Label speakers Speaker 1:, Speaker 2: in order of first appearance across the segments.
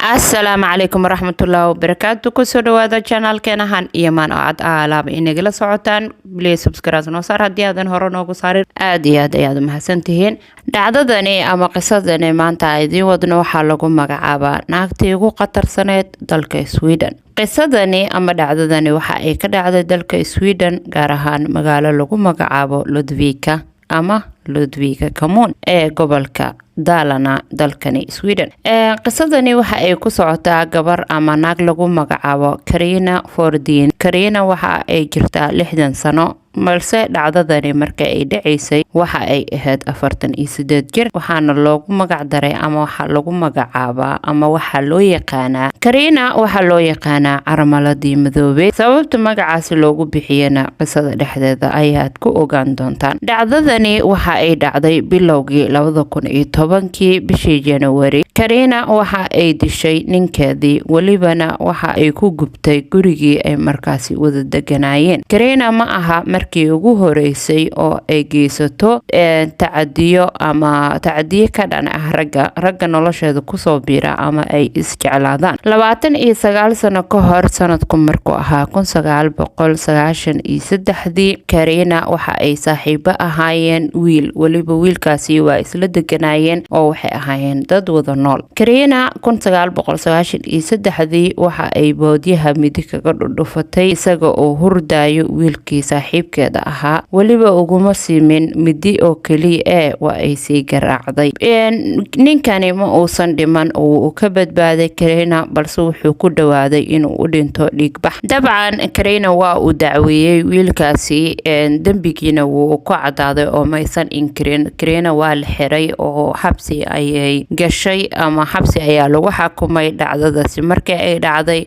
Speaker 1: asalaamu calaykum waraxmatullaahi wabarakaatu kusoo dhawaada janaalkeenahan iyo maan oo cad alaaba inagala socotaan please subscribe noo saar haddii aadan hore noogu saarin aad iyo aad ayaad umahadsantihiin dhacdadani ama qisadani maanta idiin wadno waxaa lagu magacaabaa naagtii ugu qatarsaneed dalka Sweden. qisadani ama dhacdadani waxa ay ka dhacday dalka Sweden gaar ahaan magaalo lagu magacaabo Ludvika ama Ludvika Kommun ee gobolka Dalarna dalkani Sweden. qisadani waxa ay ku socotaa gabar ama naag lagu magacaabo Carina Fordin. Carina waxa ay jirtaa 60 sano balse dhacdadani marka ay dhaceysay waxa ay ahayd 48 jir waxaana loogu magac daray ama waxa lagu magacaabaa ama waxa loo yaqaanaa Carina waxa loo yaqaanaa Carmaladii Madoobe. sababta magacaasi loogu bixiyana qisada dhexdeeda ayaad ku ogaan doontaan. dhacdadani waxa ay dhacday bilowgii 2010 bishii January. Carina waxa ay dishay ninkeedii walibana waxa ay ku gubtay gurigii ay markaasi wada deganaayeen. Carina ma aha markii ugu horeysay oo ay geysato tacadiyo ka dhan ah ragga nolosheeda kusoo biira ama ay isjeclaadaan. 29 sano ka hor sanadku markuu ahaa 1993 Carina waxa ay saaxiibo ahaayeen waliba wiilkaasi waa isla deganaayeen oo waxay ahaayeen dad wada nool. Carina 1993 waxa ay boodyaha midig kaga dhudhufatay isaga oo hurdaayo wiilkii saaxiibkeeda ahaa waliba uguma siimin midi oo kaliya waa ay sii garaacday. ninkani ma uusan dhiman oo uu ka badbaaday Carina balse wuxuu ku dhawaaday inuu u dhinto dhiigbax. dabcan Carina waa uu dacweeyay wiilkaasi dambigiina wuu ku cadaaday oo maysan inkirin. Carina waa la xiray oo xabsi ayay gashay ama xabsi ayaa lagu xukumay dhacdadaasi markii ay dhacday.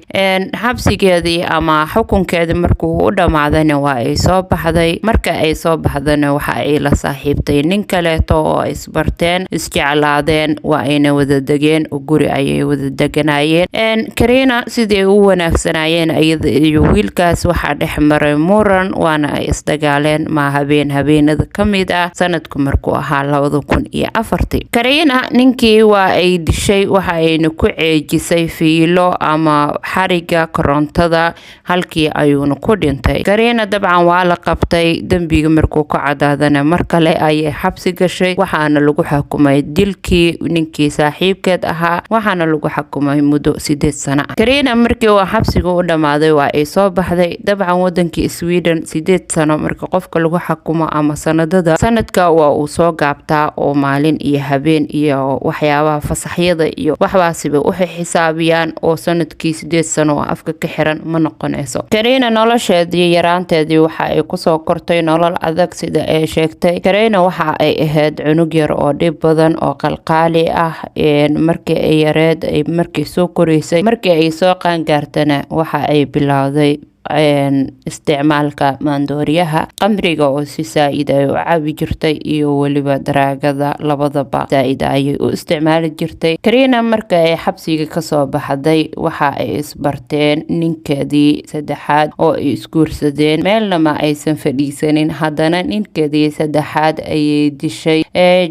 Speaker 1: xabsigeedii ama xukunkeedii markuu u dhamaadayna waa ay soo baxday. marka ay soo baxdana waxa ay la saaxiibtay nin kaleeto oo isbarteen isjeclaadeen waa ayna wada degeen oo guri ayay wada deganaayeen. Carina sidii u wanaagsanaayeen iyada iyo wiilkaas waxa dhex maray muran waana ay isdagaaleen ma habeenada kamid ah sanadku markuu ahaa 2004. Carina ninkii waa ay dishay waxa ayna ku ceejisay fiilo ama xariga korontada halkii ayuuna ku dhintay. Carina dabcan waa la qabtay dambiga markuu ka cadaadana mar kale ayay xabsi gashay waxaana lagu xukumay dilkii ninkii saaxiibkeed ahaa waxaana lagu xukumay muddo 8 sano. Carina markii uu xabsiga u dhamaaday waa ay soo baxday. dabcan wadankii Sweden 8 sano marka qofka lagu xukumo ama sanadka waa uu soo gaabtaa oo maalin iyo habeen iyo waxyaabaha fasaxyada iyo waxbaasiba u xisaabiyaan oo sanadkii 8 sano afka ka xiran ma noqonayso. Carina nolosheedii yaraanteedii waxa ay ku soo kortay nolol adag sida ay sheegtay. Carina waxa ay ahayd cunug yar oo dhib badan oo qalqaali ah markii ay yareed ay markii soo koreysay markii ay soo qaan gaartana waxa ay bilowday isticmaalka maandooriyaha qamriga oo si saaid ay u caabi jirtay iyo waliba daraagada labadaba saaid ay u isticmaali jirtay. Carina marka ay xabsiga ka soo baxday waxa ay isbarteen ninkeedii saddexaad oo ay isguursadeen meelna ma aysan fadhiisanin. haddana ninkeedii saddexaad ayay dishay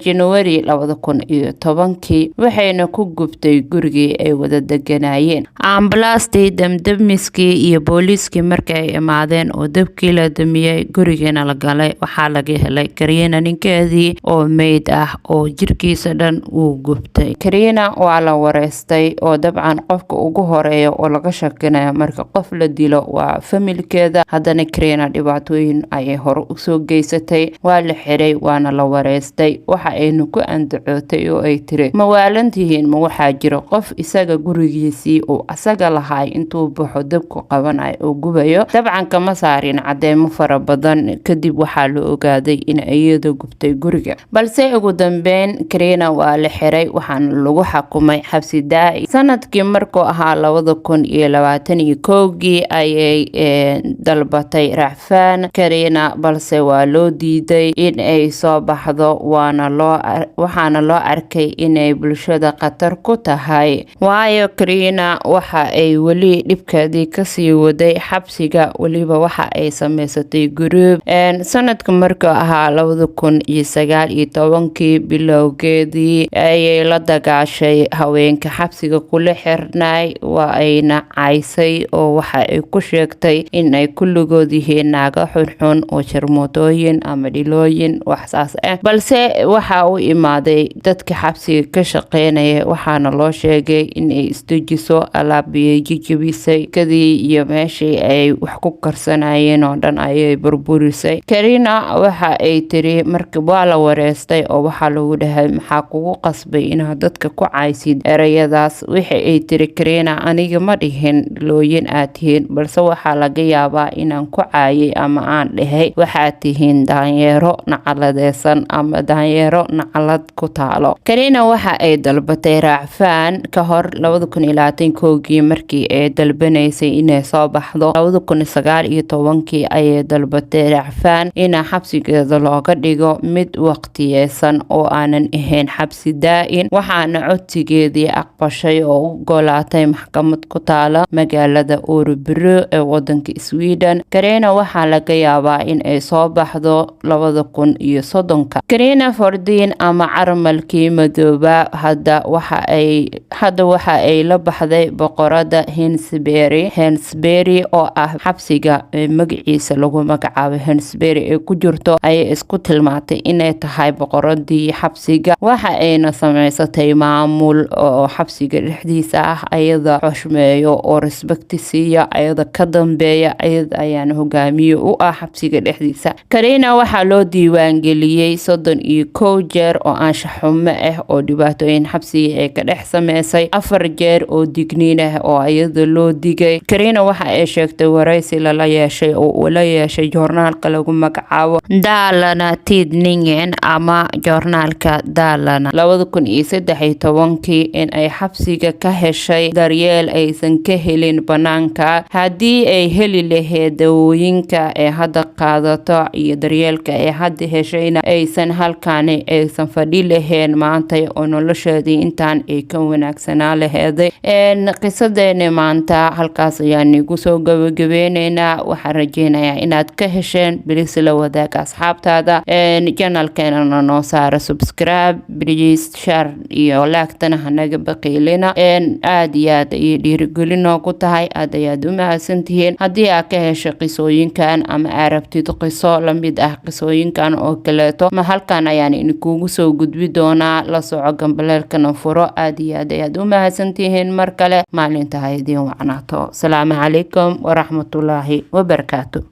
Speaker 1: January 2010 waxayna ku gubtay gurigii ay wada deganaayeen. ambalaastii damdamiskii iyo booliiskii markay ay imaadeen oo dabkii la damiyay gurigeena la galay waxaa laga helay Carina ninkeedii oo meyd ah oo jirkiisa dhan uu gubtay. Carina waa la wareystay oo dabcan qofka ugu horeeya oo laga shakinayo marka qof la dilo waa familkeeda. haddana Carina dhibaatooyin ayay hore u soo geysatay waa la xiray waana la wareystay waxa aynu ku andacootay oo ay tiri ma waalantihiin ma waxaa jira qof isaga gurigiisii oo asaga lahaay intuu baxo dabku qabanayo oo gubayo. dabcan kama saarin cadeemo fara badan kadib waxaa la ogaaday in iyada gubtay guriga balse ugu dambeyn Carina waa la xiray waxaana lagu xukumay xabsi daa'im. sanadkii markuu ahaa 2021 ayay dalbatay racfaan Carina balse waa loo diiday in ay soo baxdo waxaana loo arkay inay bulshada khatar ku tahay waayo Carina waxa ay weli dhibkeedii kasii waday xabsiga waliba waxa ay samaysatay group sanadka markuu ahaa 2019 bilowgeedii ayay la dagaashay haweenka xabsiga kula xirnay waa ayna caysay oo waxa ay ku sheegtay in ay kulligood yihiin naaga xunxun oo sharmootooyin ama dhilooyin waxsaas balse waxa uu imaaday dadka xabsiga ka shaqeynaya waxaana loo sheegay in ay isdejiso alaabiyay jijibisay kadii iyo meeshii ay wax ku karsanayeen oo dhan ayay burburisay. Karina waxa ay tiri markii waa la wareystay oo waxa lagu dhahay maxaa kugu qasbay inaad dadka ku caysid erayadaas waxa ay tiri Karina aniga ma dhihin dhilooyin aad tihiin balse waxa laga yaabaa inaan ku caayay ama aan dhahay waxaad tihiin daanyeero nacaladeesan ama daanyeero nacalad ku taalo. Karina waxa ay dalbatay raacfaan ka hor 2021 markii ay dalbanaysay inay soo baxdo 2019 ayay dalbatay raacfaan in xabsigeeda looga dhigo mid waqtiyeysan oo aanan ahayn xabsi daa'in waxaana codsigeedii aqbashay oo u golaatay maxkamad ku taala magaalada Örebro ee wadanka Sweden. Karina waxa laga yaabaa in ay soo baxdo 2030. Karina Fordin ama Carmalkii madooba hadda waxa ay la baxday boqorada Hensbury oo ah xabsiga magaciisa lagu magacaabo Hensbury ee ku jirto ay isku tilmaantay inay tahay boqoradii xabsiga waxa ayna samaysatay maamul oo xabsiga dhexdiisa ah ayada xushmeeyo oo respect siiya ayada ka dambeeya ayada ayaan hogaamiye u ah xabsiga dhexdiisa. Karina waxa loo diiwaan geliyay 31 jeer oo anshax xumo ah oo dhibaatooyin xabsiga ay ka dhex sameysay 4 jeer oo digniin ah oo ayada loo digay. Karina waxa ay sheegtay waraysi la yeeshay oo la yeeshay joornaalka lagu magacaabo Dalarna Tidningen ama joornaalka Dalarna 2013 in ay xabsiga ka heshay daryeel aysan ka helin banaanka haddii ay heli lahayd dawooyinka ee hadda qaadato iyo daryeelka ee hadda heshayna aysan halkaani aysan fadhi lahayn maanta oo nolosheedii intaan ay ka wanaagsanaa laheeday. qisadeena maanta halkaas ayaan igu soo gabagabeynaynaa waxaan rajeynayaa inaad ka hesheen bilis la wadaag asxaabtaada channelkeena noo saara subscribe please share iyo like-tana hanaga baqiilina aad iyo aad ay dhiirigelin noogu tahay aad ayaad u mahadsantihiin haddii aad ka hesho qisooyinkan ama arabtid qiso la mid ah qisooyinkan oo kaleeto ma halkan ayaan idinkugu soo gudbi doonaa la soco gambaleelkana furo aad iyo aad ayaad u mahadsantihiin mar kale maalinta ha idin wacnaato. Asalaamu calaykum waraxmatullaahi wabarakaatu.